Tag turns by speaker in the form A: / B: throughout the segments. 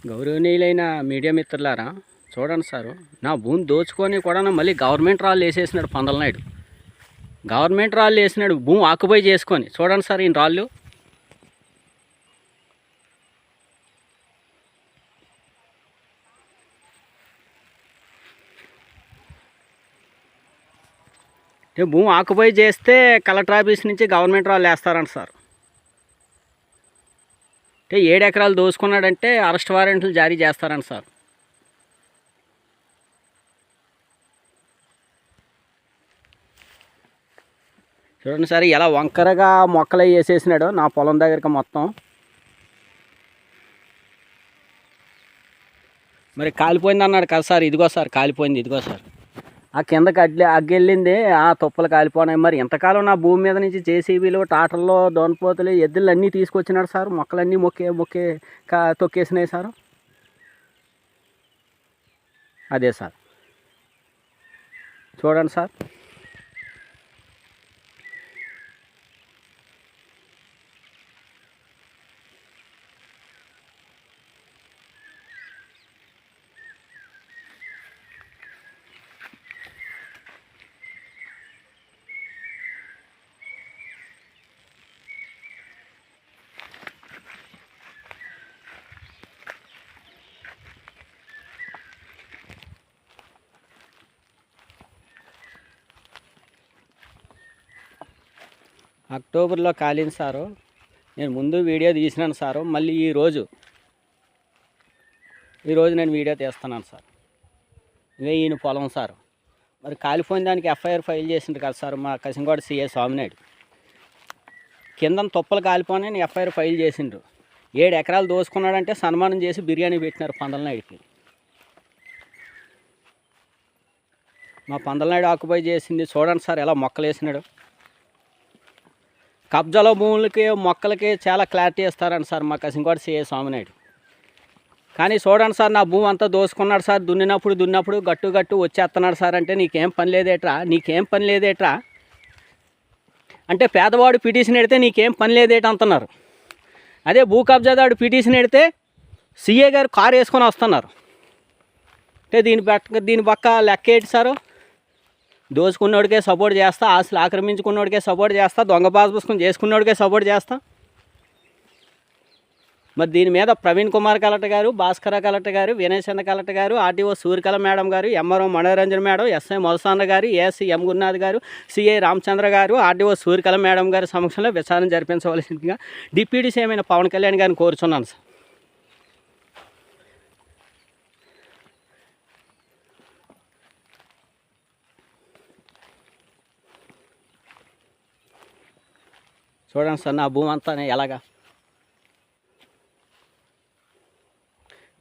A: గౌరవనీయులైన మీడియా మిత్రులారా, చూడండి సారు, నా భూమి దోచుకొని కూడా మళ్ళీ గవర్నమెంట్ రాళ్ళు వేసేసినాడు పందలనాయుడు. గవర్నమెంట్ రాళ్ళు వేసినాడు భూమి ఆక్యుపై చేసుకొని. చూడండి సార్, ఈయన రాళ్ళు భూమి ఆక్యుపై చేస్తే కలెక్టర్ ఆఫీస్ నుంచి గవర్నమెంట్ రాళ్ళు వేస్తారంట సార్. 7 ఎకరాలు దోచుకున్నాడంటే అరెస్ట్ వారెంట్లు జారీ చేస్తారంట సార్. చూడండి సార్, ఎలా వంకరగా మొక్కలు వేసేసినాడు నా పొలం దగ్గరికి మొత్తం. మరి కాలిపోయింది అన్నాడు కదా సార్, ఇదిగో సార్ కాలిపోయింది, ఇదిగో సార్ ఆ కిందకి అగ్గెళ్ళింది, ఆ తుప్పలు కాలిపోయినాయి. మరి ఇంతకాలం నా భూమి మీద నుంచి జేసీబీలు, టాటర్లు, దోనపోతులు, ఎద్దులు అన్నీ తీసుకొచ్చినాడు సార్. మొక్కలన్నీ మొక్కే తొక్కేసినాయి సార్. అదే సార్, చూడండి సార్. అక్టోబర్లో కాలింది సారు. నేను ముందు వీడియో తీసినాను సారు. మళ్ళీ ఈరోజు నేను వీడియో తీస్తున్నాను సార్. ఇవే ఈయన పొలం సారు. మరి కాలిపోయిన దానికి ఎఫ్ఐఆర్ ఫైల్ చేసింది కదా సార్ మా కసింగోడ సిఏ స్వామినాయుడు. కింద తుప్పలు కాలిపోయిన ఎఫ్ఐఆర్ ఫైల్ చేసిండ్రు. 7 ఎకరాలు దోసుకున్నాడంటే సన్మానం చేసి బిర్యానీ పెట్టినారు పందలనాయుడికి. మా పందలనాయుడు ఆక్యుపై చేసింది చూడండి సార్, ఎలా మొక్కలు వేసినాడు. కబ్జాలో భూములకి మొక్కలకి చాలా క్లారిటీ ఇస్తారండి సార్ మా కసింగోడ సిఏ స్వామినాయుడు. కానీ చూడండి సార్, నా భూమి అంతా దోసుకున్నాడు సార్. దున్నినప్పుడు గట్టు వచ్చేస్తున్నాడు సార్. అంటే నీకేం పని లేదేట్రా అంటే పేదవాడు పిటిషన్ ఎడితే నీకేం పని లేదేట అంటున్నారు. అదే భూ కబ్జాదాడు పిటిషన్ ఎడితే సిఏ గారు కారు వేసుకొని వస్తున్నారు. అంటే దీని పక్క లెక్క ఏంటి సారు? దోచుకున్నోడికే సపోర్ట్ చేస్తా, ఆస్తులు ఆక్రమించుకున్నోడికే సపోర్ట్ చేస్తా, దొంగ పాస్ పుస్తకం చేసుకున్నోడికే సపోర్ట్ చేస్తా. మరి దీని మీద ప్రవీణ్ కుమార్ కలెక్టర్ గారు, భాస్కర కలెక్టర్ గారు, వినయ్ చంద్ర కలెక్టర్ గారు, ఆర్టీఓ సూర్యకళ మేడం గారు, ఎంఆర్ఓ మనోరంజన్ మేడం, ఎస్ఐ మొదసాంద్ర గారు, ఏఎస్సీ ఎం గురునాథ్ గారు, సిఐ రామచంద్ర గారు, ఆర్టీఓ సూర్యకళ మేడం గారి సమక్షంలో విచారణ జరిపించవలసిందిగా డిప్యూటీ సీఎం అయిన పవన్ కళ్యాణ్ గారిని కోరుచున్నాను సార్. చూడండి సార్, నా భూమి అంతా ఎలాగా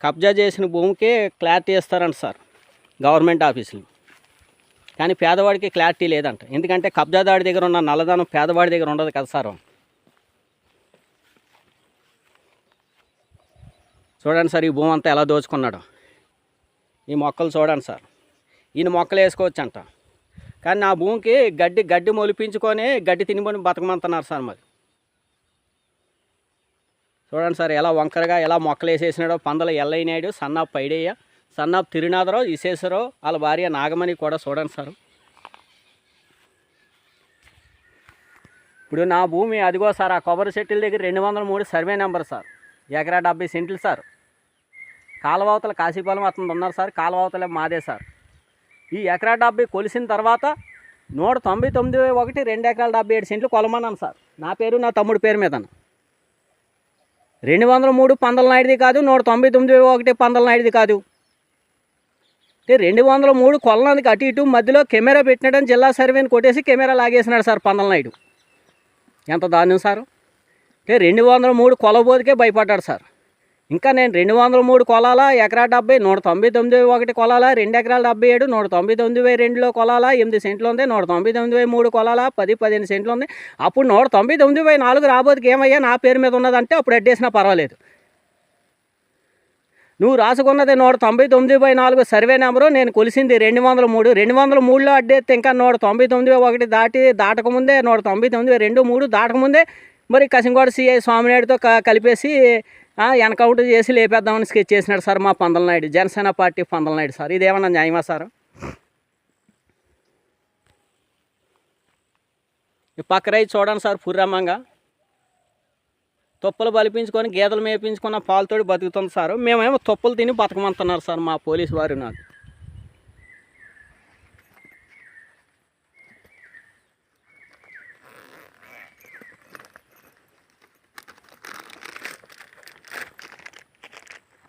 A: కబ్జా చేసిన భూమికి క్లారిటీ ఇస్తారంట సార్ గవర్నమెంట్ ఆఫీసులు. కానీ పేదవాడికి క్లారిటీ లేదంట. ఎందుకంటే కబ్జాదాడి దగ్గర ఉన్న నల్లధనం పేదవాడి దగ్గర ఉండదు కదా సార్. చూడండి సార్, ఈ భూమి అంతా ఎలా దోచుకున్నాడు. ఈ మొక్కలు చూడండి సార్, ఈయన మొక్కలు వేసుకోవచ్చు అంట. కానీ నా భూమికి గడ్డి మొలిపించుకొని గడ్డి తినిపోని బతకమంటున్నారు సార్. మరి చూడండి సార్, ఎలా వంకరగా ఎలా మొక్కలు వేసేసినాడో. పందల ఎల్లయ్య నాయుడు, సన్నాఫ్ పైడయ్య, సన్నాఫ్ తిరునాథరావు, విశేషరావు, వాళ్ళ భార్య నాగమణి కూడా చూడండి సార్. ఇప్పుడు నా భూమి అదిగో సార్, ఆ కొబ్బరి చెట్టుల దగ్గర 203 సర్వే నెంబర్ సార్. ఎకరా 70 సెంట్లు సార్. కాలువవతల కాశీపాలెం అతను ఉన్నారు సార్. కాలువవతలే మాదే సార్. ఈ ఎకరా 70 కొలిసిన తర్వాత 199/1 2 ఎకరాల 77 సెంట్లు కొలమన్నాను సార్. నా పేరు నా తమ్ముడి పేరు మీద. 203 పందలనాయుడిది కాదు, 199/1 పందలనాయుడిది కాదు. 203 కొలనందుకు అటు ఇటు మధ్యలో కెమెరా పెట్టినాడని జిల్లా సర్వేని కొట్టేసి కెమెరా లాగేసినాడు సార్ పందలనాయుడు. ఎంత దారుణం సార్. 203 కొలబోదికే భయపడ్డాడు సార్. ఇంకా నేను 203 కొలాలా, ఎకరా 70, 199/1 కొలాలా, 2 ఎకరాల 77, 199/2లో కొలాలా, 8 సెంట్లు ఉంది, 199/3 కొలాలా, 10-15 సెంట్లు ఉంది. అప్పుడు 199/4 రాబోతుకి ఏమయ్యా నా పేరు మీద ఉన్నదంటే అప్పుడు అడ్డేసినా పర్వాలేదు. నువ్వు రాసుకున్నది 199/4 సర్వే నెంబరు, నేను కొలిసింది 203. 203లో అడ్డేస్తే ఇంకా 199/1 దాటకముందే, 199/2, 3 దాటకముందే మరి కసింగోడ సిఐ స్వామినాయుడుతో కలిపేసి ఎన్కౌంటర్ చేసి లేపేద్దామని స్కెచ్ చేసినాడు సార్ మా పందలనాయుడు, జనసేన పార్టీ పందలనాయుడు సార్. ఇదేమన్నా న్యాయమా సార్? ఈ పక్క రైతు చూడండి సార్, పుర్రమ్మంగా తుప్పలు బలిపించుకొని గేదెలు మేపించుకున్న పాలతోటి బతుకుతుంది సార్. మేమేమో తుప్పలు తిని బతకమంటున్నారు సార్ మా పోలీసు వారు. నాకు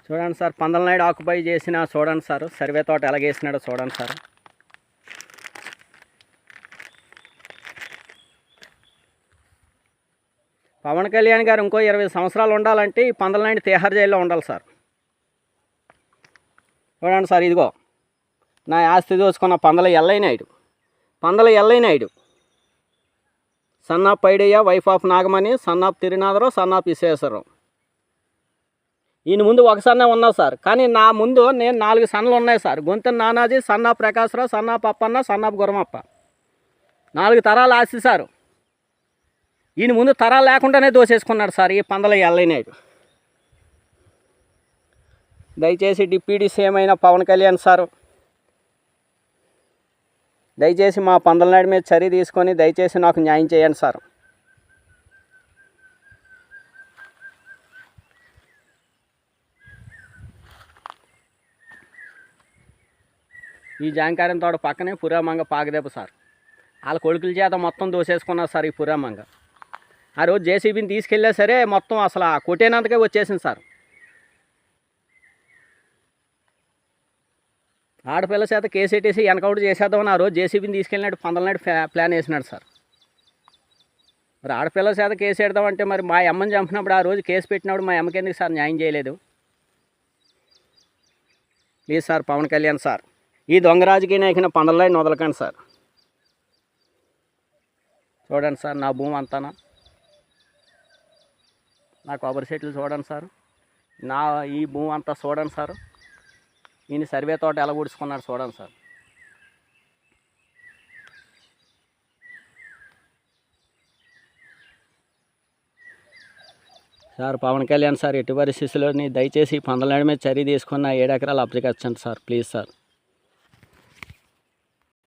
A: చూడండి సార్, పందలనాయుడు ఆక్యుపై చేసిన చూడండి సార్, సర్వే తోట ఎలాగేసినాడో చూడండి సార్. పవన్ కళ్యాణ్ గారు ఇంకో 20 సంవత్సరాలు ఉండాలంటే ఈ పందలనాయుడు తిహార్ జైల్లో ఉండాలి సార్. చూడండి సార్, ఇదిగో నా ఆస్తి దోచుకున్న Pandala Ellaiah Naidu, son of Paidaiah, wife of Nagamani, son of Tirunatharao, son of Visweswararao. ఈయన ముందు ఒక సన్నే ఉన్నా సార్, కానీ నా ముందు నేను 4 సన్నులు ఉన్నాయి sir. Gontena Nanaji, son of Prakashrao, son of Appanna, son of Guramappa. 4 తరాలు ఆస్తి సార్. ఈయన ముందు తరాలు లేకుండానే దోసేసుకున్నాడు సార్ ఈ పందల ఎల్లయ్య నాయుడు. దయచేసి డిప్యూటీ సీఎం అయిన పవన్ కళ్యాణ్ సారు, దయచేసి మా పందలనాయుడు మీద చర్య తీసుకొని దయచేసి నాకు న్యాయం చేయండి సార్. ఈ జాంకారం తోట పక్కనే పురామంగ పాకదెబ్బ సార్. వాళ్ళ కొడుకుల చేత మొత్తం దోసేసుకున్నారు సార్ ఈ పురామంగ. ఆ రోజు జేసీబీని తీసుకెళ్ళా సరే మొత్తం అసలు కొట్టేనంతకే వచ్చేసింది సార్. ఆడపిల్ల చేత కేసెట్టేసి ఎన్కౌంటర్ చేసేద్దామని ఆ రోజు జేసీబీని తీసుకెళ్ళినట్టు పందలనాడు ప్లాన్ వేసినాడు సార్. మరి ఆడపిల్ల చేత కేసు పెడదామంటే మరి మా అమ్మని చంపినప్పుడు ఆ రోజు కేసు పెట్టినప్పుడు మా అమ్మకి ఎందుకు సార్ న్యాయం చేయలేదు? Please sir Pawan Kalyan sir, ఈ దొంగ రాజకీయ నాయకుని పందలనాయుడిని వదలకండి సార్. చూడండి సార్, నా భూమి అంతానా, నా కొబ్బరి చెట్లు చూడండి సార్, నా ఈ భూమి అంతా చూడండి సార్. ఈయన సర్వే తోట ఎలా ఊడ్చుకున్నాడు చూడండి sir. Sir Pawan Kalyan sir, ఎట్టి పరిస్థితుల్లోని దయచేసి పందలనాయుడు మీద చర్య తీసుకున్న 7 ఎకరాలు అప్పచెప్పండి సార్, ప్లీజ్ సార్.